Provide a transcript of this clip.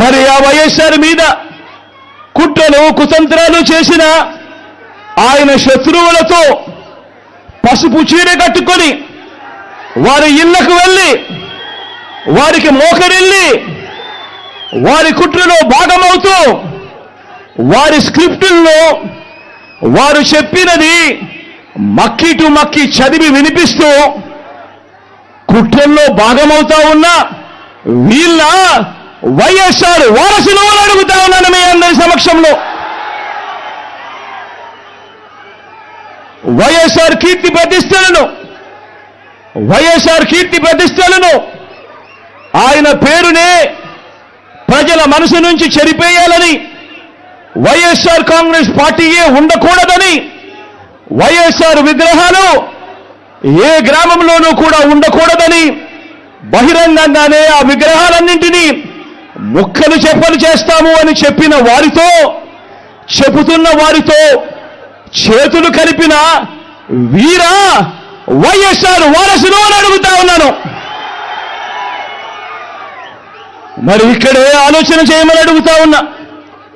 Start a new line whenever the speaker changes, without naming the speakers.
మరి ఆ వైఎస్ఆర్ మీద కుట్రలు కుతంత్రాలు చేసిన ఆయన శత్రువులతో పసుపు చీర కట్టుకొని వారి ఇళ్లకు వెళ్ళి వారికి మోకరిల్లి వారి కుట్రలో భాగమవుతూ వారి స్క్రిప్టుల్లో వారు చెప్పినది మక్కి టు మక్కి చదివి వినిపిస్తూ కుట్రల్లో భాగమవుతా ఉన్న వీళ్ళ వైఎస్ఆర్ వారసులు అని అడుగుతా ఉన్నాను మీ అందరి సమక్షంలో. వైఎస్ఆర్ కీర్తి ప్రతిష్టలను ఆయన పేరునే ప్రజల మనసు నుంచి చెరిపేయాలని, వైఎస్ఆర్ కాంగ్రెస్ పార్టీయే ఉండకూడదని, వైఎస్ఆర్ విగ్రహాలు ఏ గ్రామంలోనూ కూడా ఉండకూడదని బహిరంగంగానే ఆ విగ్రహాలన్నింటినీ ముక్కలు చెప్పలు చేస్తాము అని చెప్పిన వారితో, చెబుతున్న వారితో చేతులు కలిపిన వీరా వైఎస్ఆర్ వారసులు అని అడుగుతా ఉన్నాను. మరి ఇక్కడే ఆలోచన చేయమని అడుగుతా ఉన్నా.